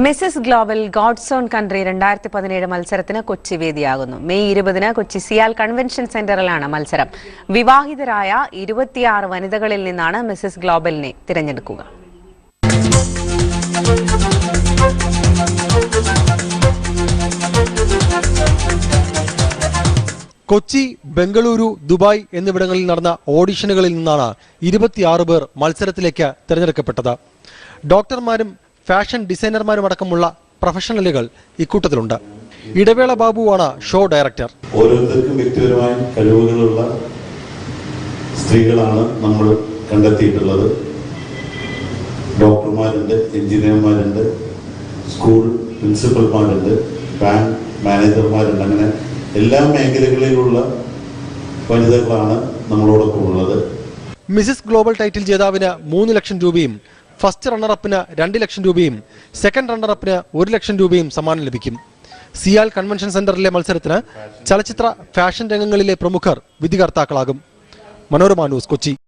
Mises global God's own country 2017 മത്സരത്തിന് കൊച്ചി വേദിയാകുന്നു. May 20-ന് കൊച്ചി സിയാൽ കൺവെൻഷൻ സെന്ററിലാണ് മത്സരം. വിവാഹിതരായ 26 വനിതകളിൽ നിന്നാണ് മിസസ് ഗ്ലോബലിനെ തിരഞ്ഞെടുക്കുക. കൊച്ചി, ബംഗളൂരു, ദുബായ് എന്നിവിടങ്ങളിൽ നടന്ന ഓഡിഷനുകളിൽ നിന്നാണ് 26 പേർ മത്സരത്തിലേക്ക് തിരഞ്ഞെടുക്കപ്പെട്ടത്. ഡോക്ടർമാരും ഫാഷൻ ഡിസൈനർമാരും അടക്കമുള്ള പ്രൊഫഷണലുകൾ ഇക്കൂട്ടത്തിലുണ്ട്. ഇടവേള ബാബുവാണ് ഷോ ഡയറക്ടർ. ഓരോരുത്തർക്കും വ്യക്തിപരമായ കഴിവുകളുള്ള സ്ത്രീകളാണ് നമ്മൾ കണ്ടെത്തിയിട്ടുള്ളത്. ഡോക്ടർമാരുണ്ട്, എഞ്ചിനീയർമാരുണ്ട്, സ്കൂൾ പ്രിൻസിപ്പൽമാരുണ്ട്, ബാങ്ക് മാനേജർമാരുണ്ട്. അങ്ങനെ എല്ലാ മേഖലകളിലുള്ള വനിതകളാണ് നമ്മളോടൊപ്പം ഉള്ളത്. മിസസ് ഗ്ലോബൽ ടൈറ്റിൽ ജേതാവിന് 3 ലക്ഷം രൂപയും ഫസ്റ്റ് റണ്ണറപ്പിന് 2 ലക്ഷം രൂപയും സെക്കൻഡ് റണ്ണറപ്പിന് 1 ലക്ഷം രൂപയും സമ്മാനം ലഭിക്കും. സിയാൽ കൺവെൻഷൻ സെന്ററിലെ മത്സരത്തിന് ചലച്ചിത്ര, ഫാഷൻ രംഗങ്ങളിലെ പ്രമുഖർ വിധികർത്താക്കളാകും. മനോരമ ന്യൂസ്, കൊച്ചി.